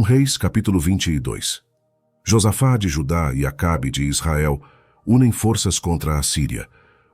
Reis, capítulo 22. Josafá de Judá e Acabe de Israel unem forças contra a Síria.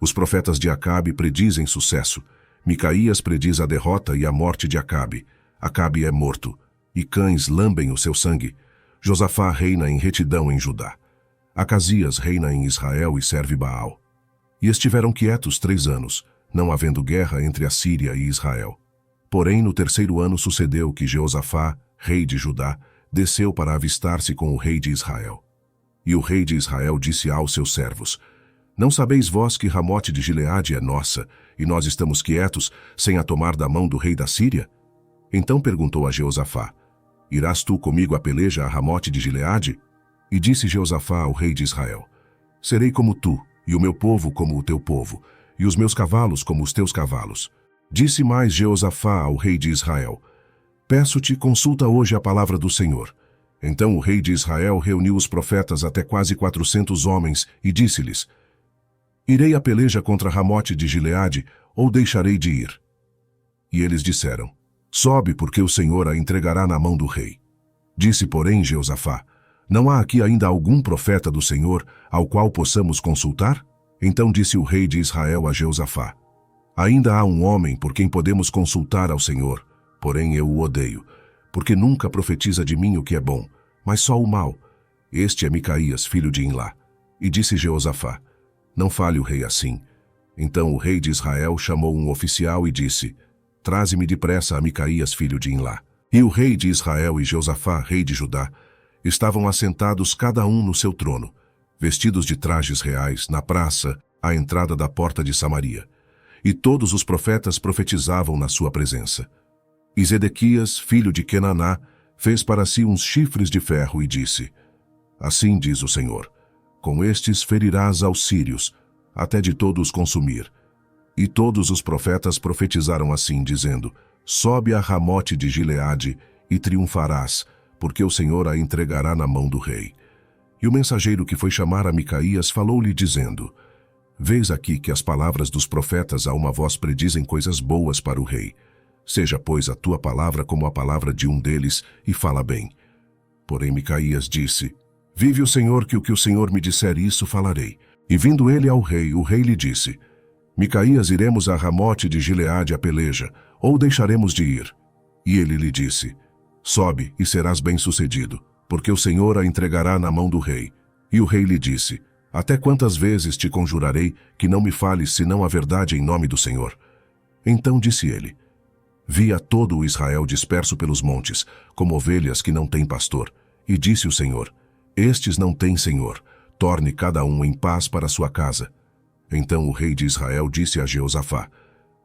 Os profetas de Acabe predizem sucesso. Micaías prediz a derrota e a morte de Acabe. Acabe é morto, e cães lambem o seu sangue. Josafá reina em retidão em Judá. Acasias reina em Israel e serve Baal. E estiveram quietos 3 anos, não havendo guerra entre a Síria e Israel. Porém, no 3º ano sucedeu que Jeosafá, rei de Judá, desceu para avistar-se com o rei de Israel. E o rei de Israel disse aos seus servos: Não sabeis vós que Ramote de Gileade é nossa, e nós estamos quietos, sem a tomar da mão do rei da Síria? Então perguntou a Jeosafá: Irás tu comigo a peleja a Ramote de Gileade? E disse Jeosafá ao rei de Israel: Serei como tu, e o meu povo como o teu povo, e os meus cavalos como os teus cavalos. Disse mais Jeosafá ao rei de Israel: Peço-te, consulta hoje a palavra do Senhor. Então o rei de Israel reuniu os profetas até quase 400 homens e disse-lhes: Irei a peleja contra Ramote de Gileade, ou deixarei de ir? E eles disseram: Sobe, porque o Senhor a entregará na mão do rei. Disse, porém, Jeosafá: Não há aqui ainda algum profeta do Senhor ao qual possamos consultar? Então disse o rei de Israel a Jeosafá: Ainda há um homem por quem podemos consultar ao Senhor, porém eu o odeio, porque nunca profetiza de mim o que é bom, mas só o mal. Este é Micaías, filho de Imlá. E disse Jeosafá: Não fale o rei assim. Então o rei de Israel chamou um oficial e disse: Traze-me depressa a Micaías, filho de Imlá. E o rei de Israel e Josafá, rei de Judá, estavam assentados cada um no seu trono, vestidos de trajes reais, na praça, à entrada da porta de Samaria. E todos os profetas profetizavam na sua presença. E Zedequias, filho de Kenaná, fez para si uns chifres de ferro e disse: Assim diz o Senhor: Com estes ferirás aos sírios, até de todos consumir. E todos os profetas profetizaram assim, dizendo: Sobe a Ramote de Gileade e triunfarás, porque o Senhor a entregará na mão do rei. E o mensageiro que foi chamar a Micaías falou-lhe, dizendo: Vês aqui que as palavras dos profetas a uma voz predizem coisas boas para o rei. Seja, pois, a tua palavra como a palavra de um deles, e fala bem. Porém Micaías disse: Vive o Senhor, que o o Senhor me disser isso falarei. E vindo ele ao rei, o rei lhe disse: Micaías, iremos a Ramote de Gileade a peleja, ou deixaremos de ir? E ele lhe disse: Sobe, e serás bem-sucedido, porque o Senhor a entregará na mão do rei. E o rei lhe disse: Até quantas vezes te conjurarei que não me fales senão a verdade em nome do Senhor? Então disse ele: Via todo o Israel disperso pelos montes, como ovelhas que não têm pastor. E disse o Senhor: Estes não têm senhor, torne cada um em paz para sua casa. Então o rei de Israel disse a Jeosafá: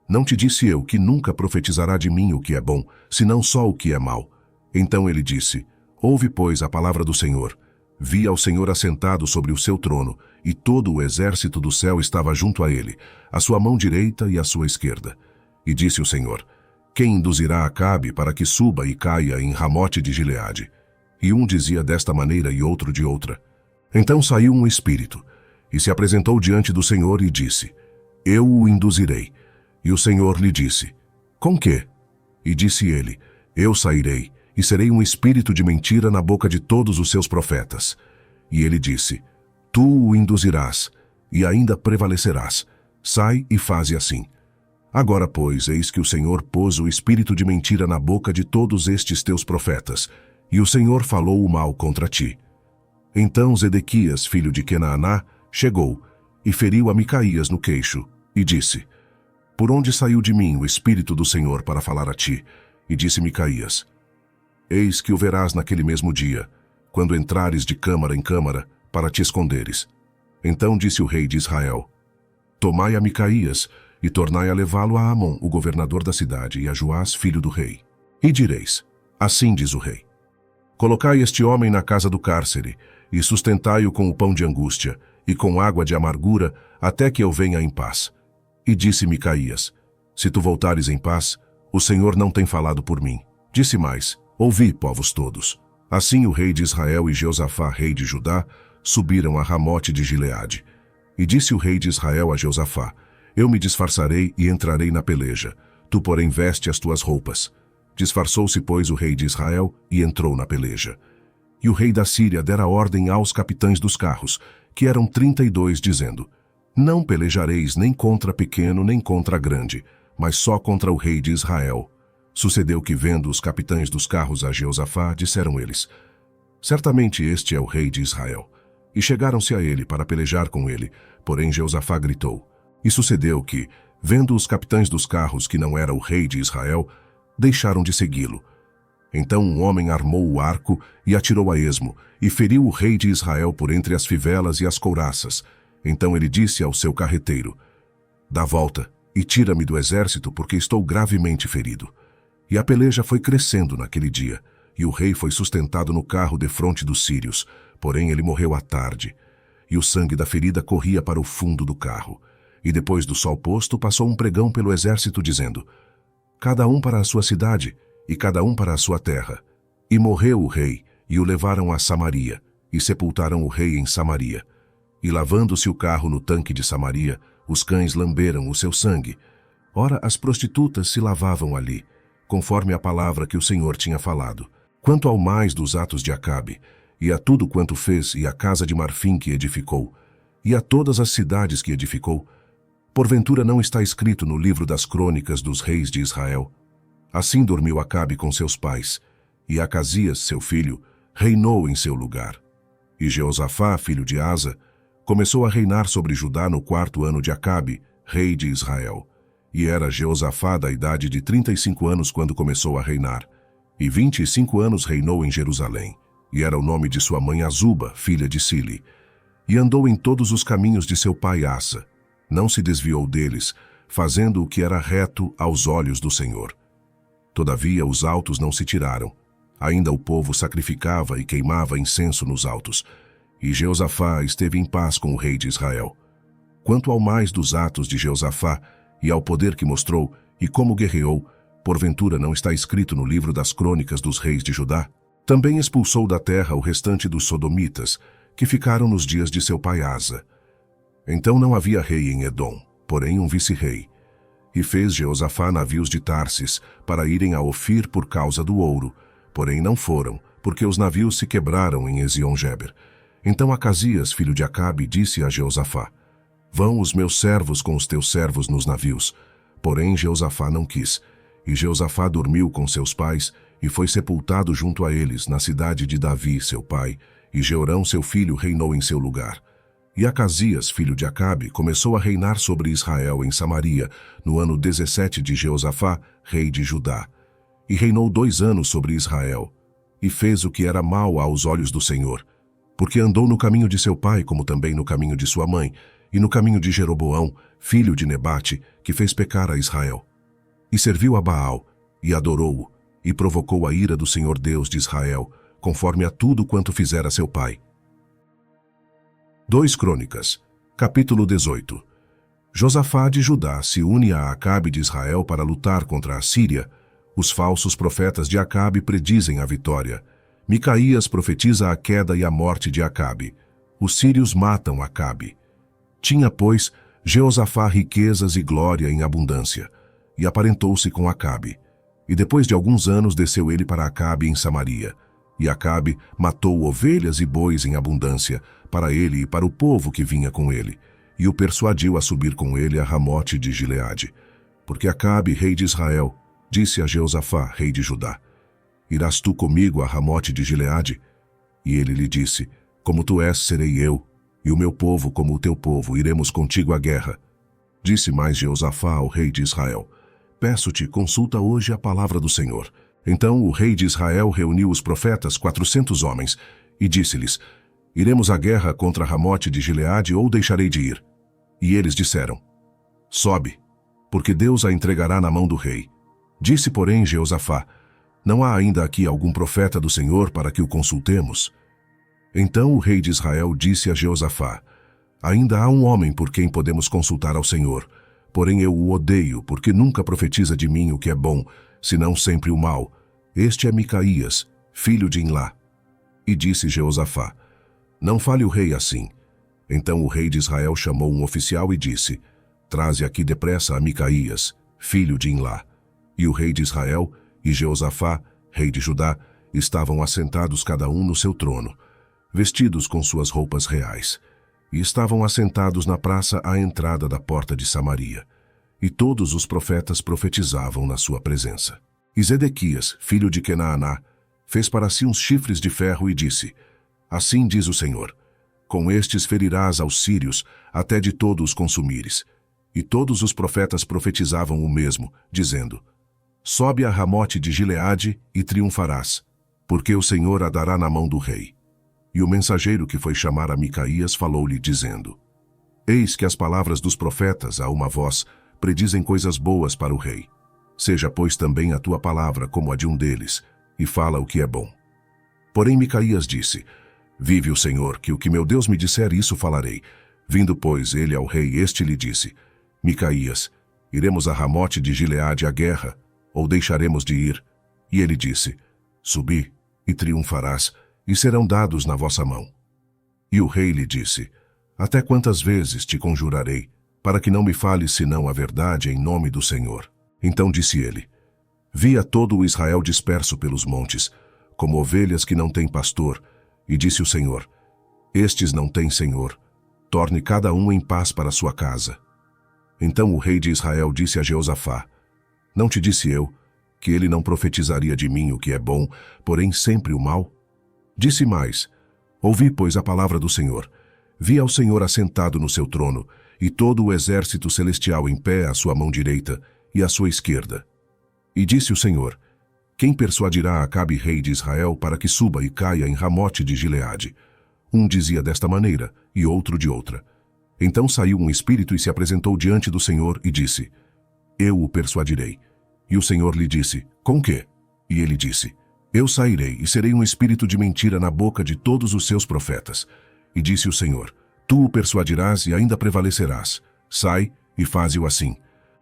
Não te disse eu que nunca profetizará de mim o que é bom, senão só o que é mau? Então ele disse: Ouve, pois, a palavra do Senhor. Vi ao Senhor assentado sobre o seu trono, e todo o exército do céu estava junto a ele, a sua mão direita e a sua esquerda. E disse o Senhor: Quem induzirá Acabe para que suba e caia em Ramote de Gileade? E um dizia desta maneira e outro de outra. Então saiu um espírito, e se apresentou diante do Senhor e disse: Eu o induzirei. E o Senhor lhe disse: Com quê? E disse ele: Eu sairei, e serei um espírito de mentira na boca de todos os seus profetas. E ele disse: Tu o induzirás, e ainda prevalecerás. Sai e faze assim. Agora, pois, eis que o Senhor pôs o espírito de mentira na boca de todos estes teus profetas, e o Senhor falou o mal contra ti. Então Zedequias, filho de Kenaná, chegou, e feriu a Micaías no queixo, e disse: Por onde saiu de mim o espírito do Senhor para falar a ti? E disse Micaías: Eis que o verás naquele mesmo dia, quando entrares de câmara em câmara, para te esconderes. Então disse o rei de Israel: Tomai a Micaías, e tornai a levá-lo a Amon, o governador da cidade, e a Joás, filho do rei. E direis: Assim diz o rei: Colocai este homem na casa do cárcere, e sustentai-o com o pão de angústia, e com água de amargura, até que eu venha em paz. E disse Micaías: Se tu voltares em paz, o Senhor não tem falado por mim. Disse mais: Ouvi, povos todos. Assim o rei de Israel e Jeosafá, rei de Judá, subiram a Ramote de Gileade. E disse o rei de Israel a Jeosafá: Eu me disfarçarei e entrarei na peleja. Tu, porém, veste as tuas roupas. Disfarçou-se, pois, o rei de Israel e entrou na peleja. E o rei da Síria dera ordem aos capitães dos carros, que eram 32, dizendo: Não pelejareis nem contra pequeno nem contra grande, mas só contra o rei de Israel. Sucedeu que, vendo os capitães dos carros a Jeosafá, disseram eles: Certamente este é o rei de Israel. E chegaram-se a ele para pelejar com ele, porém Jeosafá gritou. E sucedeu que, vendo os capitães dos carros que não era o rei de Israel, deixaram de segui-lo. Então um homem armou o arco e atirou a esmo, e feriu o rei de Israel por entre as fivelas e as couraças. Então ele disse ao seu carreteiro: Dá volta e tira-me do exército, porque estou gravemente ferido. E a peleja foi crescendo naquele dia, e o rei foi sustentado no carro defronte dos sírios, porém ele morreu à tarde. E o sangue da ferida corria para o fundo do carro. E depois do sol posto, passou um pregão pelo exército, dizendo: Cada um para a sua cidade, e cada um para a sua terra. E morreu o rei, e o levaram a Samaria, e sepultaram o rei em Samaria. E lavando-se o carro no tanque de Samaria, os cães lamberam o seu sangue. Ora, as prostitutas se lavavam ali, conforme a palavra que o Senhor tinha falado. Quanto ao mais dos atos de Acabe, e a tudo quanto fez, e a casa de marfim que edificou, e a todas as cidades que edificou, porventura não está escrito no livro das crônicas dos reis de Israel? Assim dormiu Acabe com seus pais, e Acasias, seu filho, reinou em seu lugar. E Jeosafá, filho de Asa, começou a reinar sobre Judá no 4º ano de Acabe, rei de Israel. E era Jeosafá da idade de 35 anos quando começou a reinar, e 25 anos reinou em Jerusalém. E era o nome de sua mãe Azuba, filha de Sili. E andou em todos os caminhos de seu pai Asa, não se desviou deles, fazendo o que era reto aos olhos do Senhor. Todavia os altos não se tiraram. Ainda o povo sacrificava e queimava incenso nos altos. E Jeosafá esteve em paz com o rei de Israel. Quanto ao mais dos atos de Jeosafá, e ao poder que mostrou, e como guerreou, porventura não está escrito no livro das crônicas dos reis de Judá? Também expulsou da terra o restante dos sodomitas, que ficaram nos dias de seu pai Asa. Então não havia rei em Edom, porém um vice-rei. E fez Jeosafá navios de Tarsis para irem a Ofir por causa do ouro, porém não foram, porque os navios se quebraram em Ezion-Geber. Então Acasias, filho de Acabe, disse a Jeosafá: Vão os meus servos com os teus servos nos navios. Porém Jeosafá não quis. E Jeosafá dormiu com seus pais, e foi sepultado junto a eles, na cidade de Davi, seu pai, e Jeorão, seu filho, reinou em seu lugar. E Acasias, filho de Acabe, começou a reinar sobre Israel em Samaria, no ano 17 de Jeosafá, rei de Judá. E reinou 2 anos sobre Israel, e fez o que era mal aos olhos do Senhor, porque andou no caminho de seu pai, como também no caminho de sua mãe, e no caminho de Jeroboão, filho de Nebate, que fez pecar a Israel. E serviu a Baal, e adorou-o, e provocou a ira do Senhor Deus de Israel, conforme a tudo quanto fizera seu pai. 2 Crônicas, capítulo 18. Josafá de Judá se une a Acabe de Israel para lutar contra a Síria. Os falsos profetas de Acabe predizem a vitória. Micaías profetiza a queda e a morte de Acabe. Os sírios matam Acabe. Tinha, pois, Jeosafá riquezas e glória em abundância, e aparentou-se com Acabe. E depois de alguns anos desceu ele para Acabe em Samaria. E Acabe matou ovelhas e bois em abundância, para ele e para o povo que vinha com ele, e o persuadiu a subir com ele a Ramote de Gileade. Porque Acabe, rei de Israel, disse a Jeosafá, rei de Judá: Irás tu comigo a Ramote de Gileade? E ele lhe disse: Como tu és, serei eu, e o meu povo como o teu povo, iremos contigo à guerra. Disse mais Jeosafá ao rei de Israel: Peço-te, consulta hoje a palavra do Senhor. Então o rei de Israel reuniu os profetas, 400 homens, e disse-lhes: Iremos à guerra contra Ramote de Gileade ou deixarei de ir? E eles disseram: Sobe, porque Deus a entregará na mão do rei. Disse, porém, Jeosafá: Não há ainda aqui algum profeta do Senhor para que o consultemos? Então o rei de Israel disse a Jeosafá: Ainda há um homem por quem podemos consultar ao Senhor, porém eu o odeio, porque nunca profetiza de mim o que é bom, senão sempre o mal. Este é Micaías, filho de Imlá. E disse Jeosafá: Não fale o rei assim. Então o rei de Israel chamou um oficial e disse: Traze aqui depressa a Micaías, filho de Imlá. E o rei de Israel e Jeosafá, rei de Judá, estavam assentados cada um no seu trono, vestidos com suas roupas reais, e estavam assentados na praça à entrada da porta de Samaria. E todos os profetas profetizavam na sua presença. E Zedequias, filho de Quenaaná, fez para si uns chifres de ferro e disse: Assim diz o Senhor, com estes ferirás aos sírios, até de todos os consumires. E todos os profetas profetizavam o mesmo, dizendo: Sobe a Ramote de Gileade e triunfarás, porque o Senhor a dará na mão do rei. E o mensageiro que foi chamar a Micaías falou-lhe, dizendo: Eis que as palavras dos profetas, a uma voz, predizem coisas boas para o rei. Seja, pois, também a tua palavra como a de um deles, e fala o que é bom. Porém Micaías disse: Vive o Senhor, que o que meu Deus me disser, isso falarei. Vindo, pois, ele ao rei, este lhe disse: Micaías, iremos a Ramote de Gileade à guerra, ou deixaremos de ir? E ele disse: Subi, e triunfarás, e serão dados na vossa mão. E o rei lhe disse: Até quantas vezes te conjurarei, para que não me fales senão a verdade em nome do Senhor? Então disse ele: Via todo o Israel disperso pelos montes, como ovelhas que não têm pastor, e disse o Senhor: Estes não têm senhor, torne cada um em paz para sua casa. Então o rei de Israel disse a Jeosafá: Não te disse eu, que ele não profetizaria de mim o que é bom, porém sempre o mal? Disse mais: Ouvi, pois, a palavra do Senhor. Vi ao Senhor assentado no seu trono, e todo o exército celestial em pé à sua mão direita e à sua esquerda. E disse o Senhor: Quem persuadirá Acabe, rei de Israel, para que suba e caia em Ramote de Gileade? Um dizia desta maneira, e outro de outra. Então saiu um espírito e se apresentou diante do Senhor e disse: Eu o persuadirei. E o Senhor lhe disse: Com quê? E ele disse: Eu sairei e serei um espírito de mentira na boca de todos os seus profetas. E disse o Senhor: Tu o persuadirás e ainda prevalecerás. Sai e faze-o assim.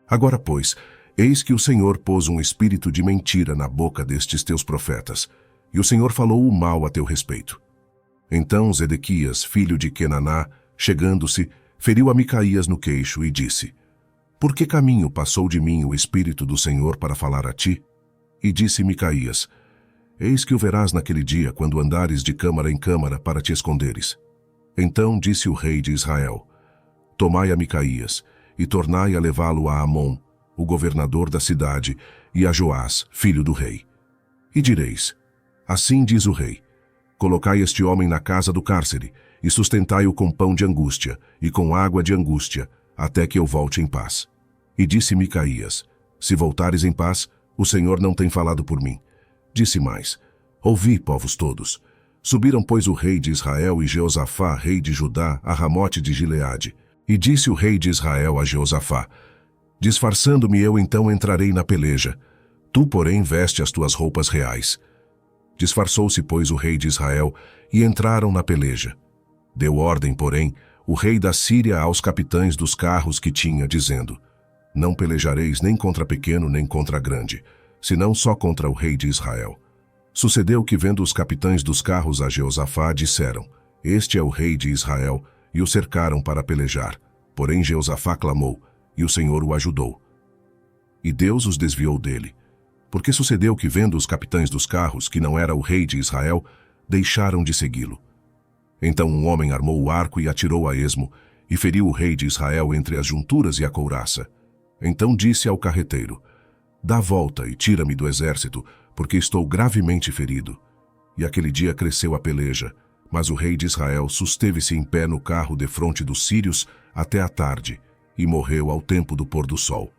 Agora, pois, eis que o Senhor pôs um espírito de mentira na boca destes teus profetas, e o Senhor falou o mal a teu respeito. Então Zedequias, filho de Quenaaná, chegando-se, feriu a Micaías no queixo e disse: Por que caminho passou de mim o espírito do Senhor para falar a ti? E disse Micaías: Eis que o verás naquele dia, quando andares de câmara em câmara para te esconderes. Então disse o rei de Israel: Tomai a Micaías, e tornai a levá-lo a Amon, o governador da cidade, e a Joás, filho do rei. E direis: Assim diz o rei: Colocai este homem na casa do cárcere, e sustentai-o com pão de angústia, e com água de angústia, até que eu volte em paz. E disse Micaías: Se voltares em paz, o Senhor não tem falado por mim. Disse mais: Ouvi, povos todos. Subiram, pois, o rei de Israel e Jeosafá, rei de Judá, a Ramote de Gileade. E disse o rei de Israel a Jeosafá: Disfarçando-me eu então entrarei na peleja. Tu, porém, veste as tuas roupas reais. Disfarçou-se, pois, o rei de Israel, e entraram na peleja. Deu ordem, porém, o rei da Síria aos capitães dos carros que tinha, dizendo: Não pelejareis nem contra pequeno nem contra grande, senão só contra o rei de Israel. Sucedeu que, vendo os capitães dos carros a Jeosafá, disseram: Este é o rei de Israel, e o cercaram para pelejar. Porém Jeosafá clamou, e o Senhor o ajudou. E Deus os desviou dele. Porque sucedeu que, vendo os capitães dos carros, que não era o rei de Israel, deixaram de segui-lo. Então um homem armou o arco e atirou a esmo, e feriu o rei de Israel entre as junturas e a couraça. Então disse ao carreteiro: Dá a volta e tira-me do exército, porque estou gravemente ferido. E aquele dia cresceu a peleja, mas o rei de Israel susteve-se em pé no carro defronte dos sírios até a tarde, e morreu ao tempo do pôr do sol.